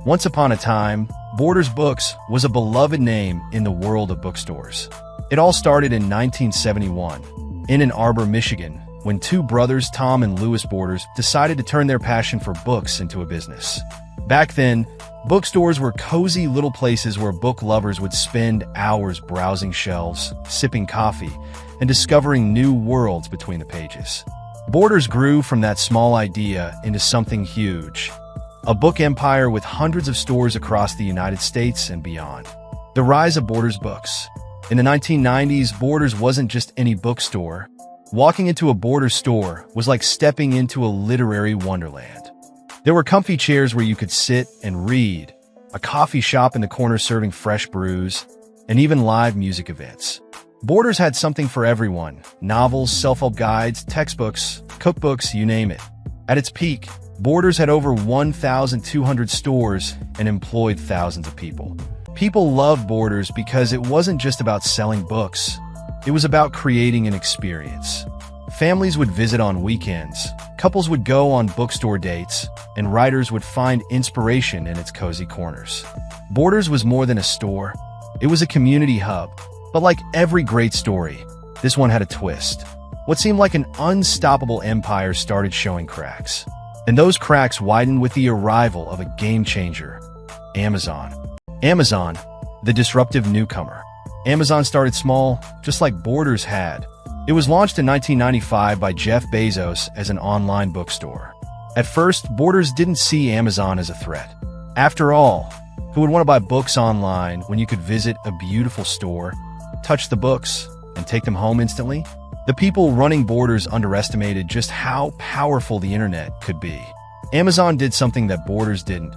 Once upon a time, Borders Books was a beloved name in the world of bookstores. It all started in 1971, in Ann Arbor, Michigan, when two brothers, Tom and Louis Borders, decided to turn their passion for books into a business. Back then, bookstores were cozy little places where book lovers would spend hours browsing shelves, sipping coffee, and discovering new worlds between the pages. Borders grew from that small idea into something huge, a book empire with hundreds of stores across the United States and beyond. The rise of Borders Books. In the 1990s, Borders wasn't just any bookstore. Walking into a Borders store was like stepping into a literary wonderland. There were comfy chairs where you could sit and read, a coffee shop in the corner serving fresh brews, and even live music events. Borders had something for everyone: novels, self-help guides, textbooks, cookbooks, you name it. At its peak, Borders had over 1,200 stores and employed thousands of people. People loved Borders because it wasn't just about selling books. It was about creating an experience. Families would visit on weekends, couples would go on bookstore dates, and writers would find inspiration in its cozy corners. Borders was more than a store. It was a community hub. But like every great story, this one had a twist. What seemed like an unstoppable empire started showing cracks. And those cracks widened with the arrival of a game-changer: Amazon. Amazon, the disruptive newcomer. Amazon started small, just like Borders had. It was launched in 1995 by Jeff Bezos as an online bookstore. At first, Borders didn't see Amazon as a threat. After all, who would want to buy books online when you could visit a beautiful store, touch the books, and take them home instantly? The people running Borders underestimated just how powerful the internet could be. Amazon did something that Borders didn't.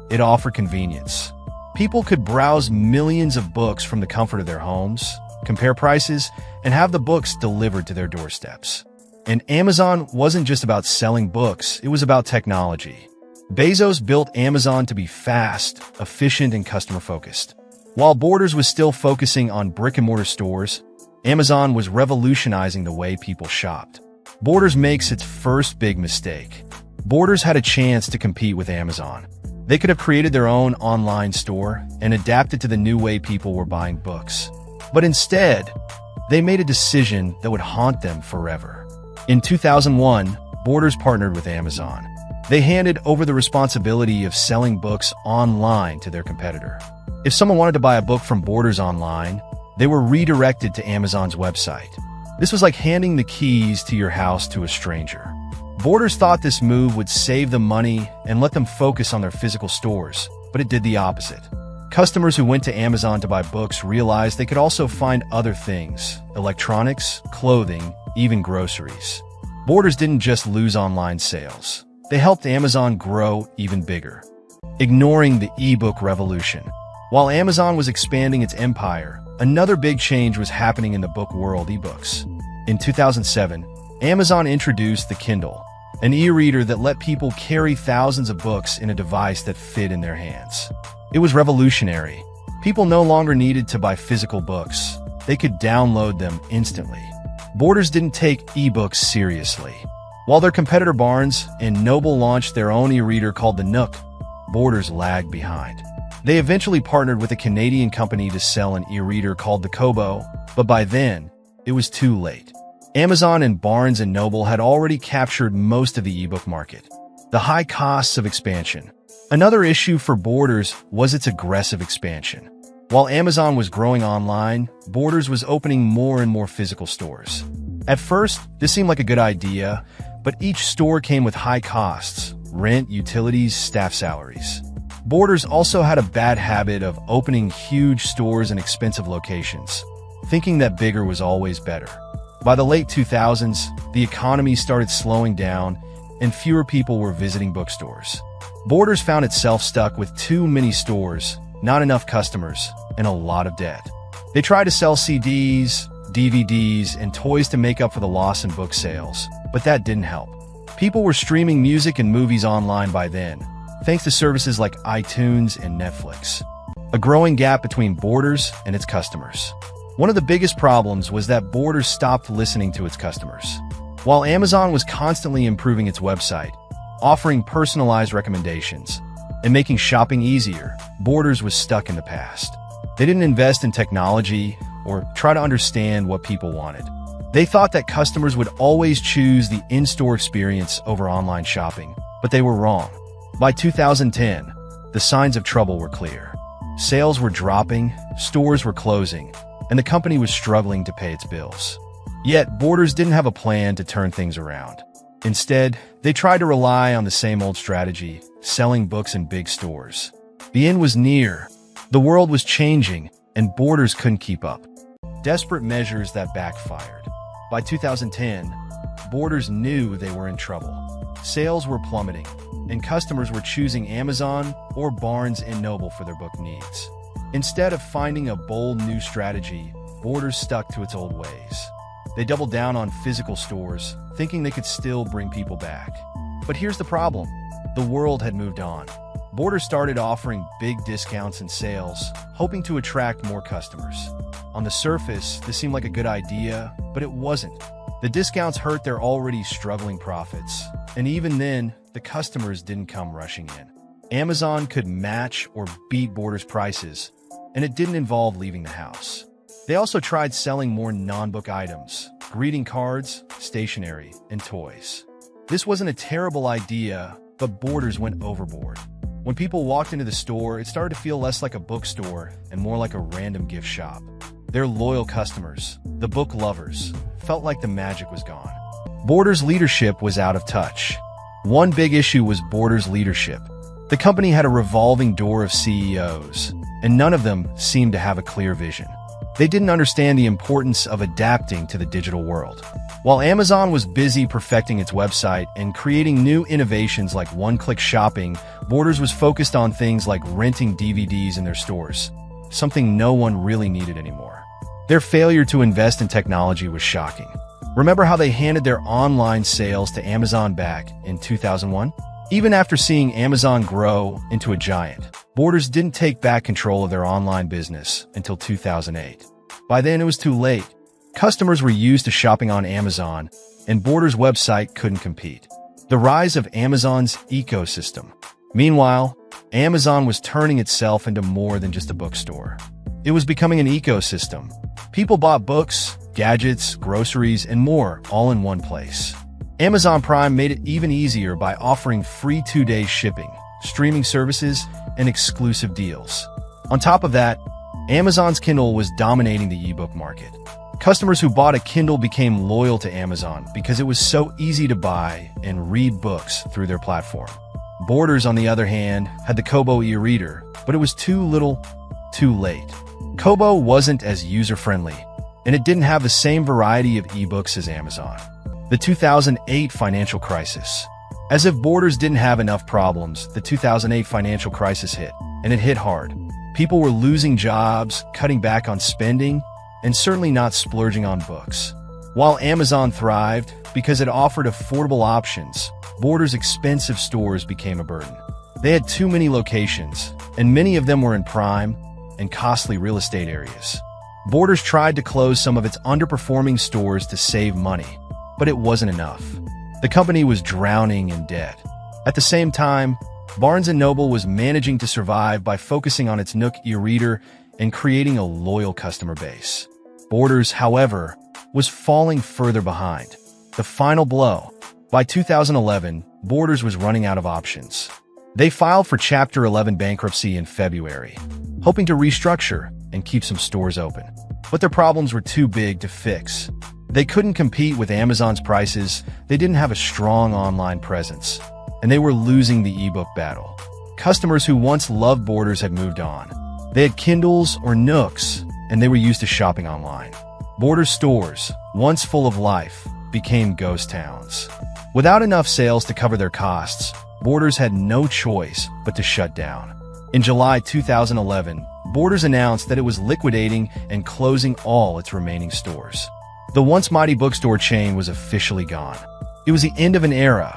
It offered convenience. People could browse millions of books from the comfort of their homes, compare prices, and have the books delivered to their doorsteps. And Amazon wasn't just about selling books, it was about technology. Bezos built Amazon to be fast, efficient, and customer-focused. While Borders was still focusing on brick-and-mortar stores, Amazon was revolutionizing the way people shopped. Borders makes its first big mistake. Borders had a chance to compete with Amazon. They could have created their own online store and adapted to the new way people were buying books. But instead, they made a decision that would haunt them forever. In 2001, Borders partnered with Amazon. They handed over the responsibility of selling books online to their competitor. If someone wanted to buy a book from Borders online, they were redirected to Amazon's website. This was like handing the keys to your house to a stranger. Borders thought this move would save them money and let them focus on their physical stores, but it did the opposite. Customers who went to Amazon to buy books realized they could also find other things: electronics, clothing, even groceries. Borders didn't just lose online sales. They helped Amazon grow even bigger. Ignoring the ebook revolution. While Amazon was expanding its empire, another big change was happening in the book world: ebooks. In 2007, Amazon introduced the Kindle, an e-reader that let people carry thousands of books in a device that fit in their hands. It was revolutionary. People no longer needed to buy physical books. They could download them instantly. Borders didn't take ebooks seriously. While their competitor Barnes and Noble launched their own e-reader called the Nook, Borders lagged behind. They eventually partnered with a Canadian company to sell an e-reader called the Kobo, but by then, it was too late. Amazon and Barnes and Noble had already captured most of the ebook market. The high costs of expansion. Another issue for Borders was its aggressive expansion. While Amazon was growing online, Borders was opening more and more physical stores. At first, this seemed like a good idea, but each store came with high costs: rent, utilities, staff salaries. Borders also had a bad habit of opening huge stores in expensive locations, thinking that bigger was always better. By the late 2000s, the economy started slowing down and fewer people were visiting bookstores. Borders found itself stuck with too many stores, not enough customers, and a lot of debt. They tried to sell CDs, DVDs, and toys to make up for the loss in book sales, but that didn't help. People were streaming music and movies online by then, thanks to services like iTunes and Netflix. A growing gap between Borders and its customers. One of the biggest problems was that Borders stopped listening to its customers. While Amazon was constantly improving its website, offering personalized recommendations, and making shopping easier, Borders was stuck in the past. They didn't invest in technology or try to understand what people wanted. They thought that customers would always choose the in-store experience over online shopping, but they were wrong. By 2010, the signs of trouble were clear. Sales were dropping, stores were closing, and the company was struggling to pay its bills. Yet, Borders didn't have a plan to turn things around. Instead, they tried to rely on the same old strategy, selling books in big stores. The end was near. The world was changing, and Borders couldn't keep up. Desperate measures that backfired. By 2010, Borders knew they were in trouble. Sales were plummeting, and customers were choosing Amazon or Barnes & Noble for their book needs. Instead of finding a bold new strategy, Borders stuck to its old ways. They doubled down on physical stores, thinking they could still bring people back. But here's the problem. The world had moved on. Borders started offering big discounts and sales, hoping to attract more customers. On the surface, this seemed like a good idea, but it wasn't. The discounts hurt their already struggling profits, and even then, the customers didn't come rushing in. Amazon could match or beat Borders' prices, and it didn't involve leaving the house. They also tried selling more non-book items, greeting cards, stationery, and toys. This wasn't a terrible idea, but Borders went overboard. When people walked into the store, it started to feel less like a bookstore and more like a random gift shop. Their loyal customers, the book lovers, felt like the magic was gone. Borders' leadership was out of touch. One big issue was Borders' leadership. The company had a revolving door of CEOs, and none of them seemed to have a clear vision. They didn't understand the importance of adapting to the digital world. While Amazon was busy perfecting its website and creating new innovations like one-click shopping, Borders was focused on things like renting DVDs in their stores, something no one really needed anymore. Their failure to invest in technology was shocking. Remember how they handed their online sales to Amazon back in 2001? Even after seeing Amazon grow into a giant, Borders didn't take back control of their online business until 2008. By then, it was too late. Customers were used to shopping on Amazon, and Borders' website couldn't compete. The rise of Amazon's ecosystem. Meanwhile, Amazon was turning itself into more than just a bookstore. It was becoming an ecosystem. People bought books, gadgets, groceries, and more all in one place. Amazon Prime made it even easier by offering free 2-day shipping, streaming services, and exclusive deals. On top of that, Amazon's Kindle was dominating the ebook market. Customers who bought a Kindle became loyal to Amazon because it was so easy to buy and read books through their platform. Borders, on the other hand, had the Kobo e-reader, but it was too little, too late. Kobo wasn't as user-friendly, and it didn't have the same variety of ebooks as Amazon. The 2008 financial crisis. As if Borders didn't have enough problems, the 2008 financial crisis hit, and it hit hard. People were losing jobs, cutting back on spending, and certainly not splurging on books. While Amazon thrived because it offered affordable options, Borders' expensive stores became a burden. They had too many locations, and many of them were in prime and costly real estate areas. Borders tried to close some of its underperforming stores to save money, but it wasn't enough. The company was drowning in debt. At the same time, Barnes & Noble was managing to survive by focusing on its Nook e-reader and creating a loyal customer base. Borders, however, was falling further behind. The final blow. By 2011, Borders was running out of options. They filed for Chapter 11 bankruptcy in February, hoping to restructure and keep some stores open. But their problems were too big to fix. They couldn't compete with Amazon's prices, they didn't have a strong online presence, and they were losing the ebook battle. Customers who once loved Borders had moved on. They had Kindles or Nooks, and they were used to shopping online. Borders stores, once full of life, became ghost towns. Without enough sales to cover their costs, Borders had no choice but to shut down. In July 2011, Borders announced that it was liquidating and closing all its remaining stores. The once mighty bookstore chain was officially gone. It was the end of an era.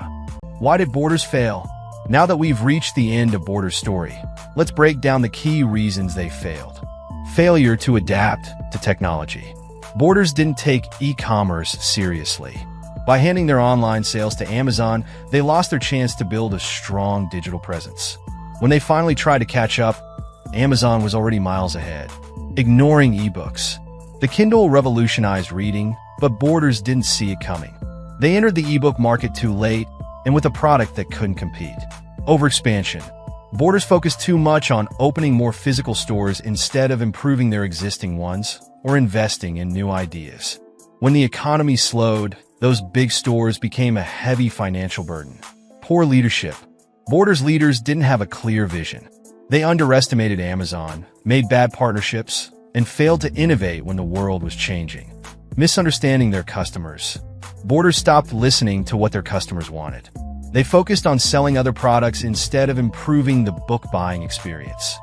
Why did Borders fail? Now that we've reached the end of Borders' story, let's break down the key reasons they failed. Failure to adapt to technology. Borders didn't take e-commerce seriously. By handing their online sales to Amazon, they lost their chance to build a strong digital presence. When they finally tried to catch up, Amazon was already miles ahead, ignoring ebooks. The Kindle revolutionized reading, but Borders didn't see it coming. They entered the ebook market too late and with a product that couldn't compete. Overexpansion. Borders focused too much on opening more physical stores instead of improving their existing ones or investing in new ideas. When the economy slowed, those big stores became a heavy financial burden. Poor leadership. Borders leaders didn't have a clear vision. They underestimated Amazon, made bad partnerships, and failed to innovate when the world was changing. Misunderstanding their customers. Borders stopped listening to what their customers wanted. They focused on selling other products instead of improving the book buying experience.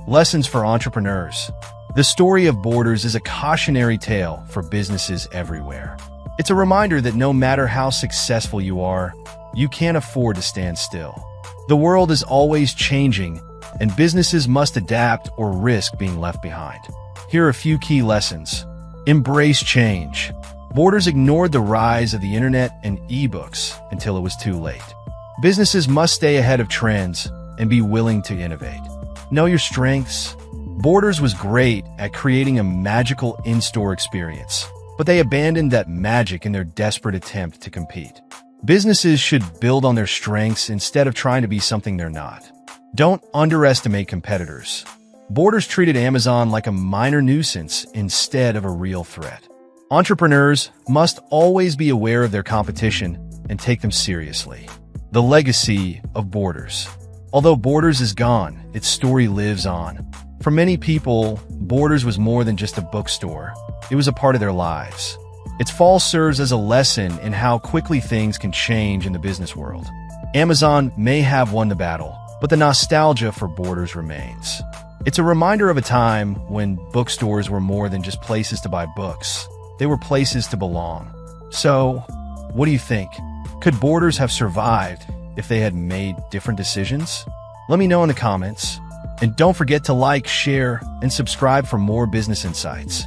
Lessons for entrepreneurs. The story of Borders is a cautionary tale for businesses everywhere. It's a reminder that no matter how successful you are, you can't afford to stand still. The world is always changing, and businesses must adapt or risk being left behind. Here are a few key lessons. Embrace change. Borders ignored the rise of the internet and ebooks until it was too late. Businesses must stay ahead of trends and be willing to innovate. Know your strengths. Borders was great at creating a magical in-store experience, but they abandoned that magic in their desperate attempt to compete. Businesses should build on their strengths instead of trying to be something they're not. Don't underestimate competitors. Borders treated Amazon like a minor nuisance instead of a real threat. Entrepreneurs must always be aware of their competition and take them seriously. The legacy of Borders. Although Borders is gone, its story lives on. For many people, Borders was more than just a bookstore. It was a part of their lives. Its fall serves as a lesson in how quickly things can change in the business world. Amazon may have won the battle, but the nostalgia for Borders remains. It's a reminder of a time when bookstores were more than just places to buy books. They were places to belong. So, what do you think? Could Borders have survived if they had made different decisions? Let me know in the comments. And don't forget to like, share, and subscribe for more business insights.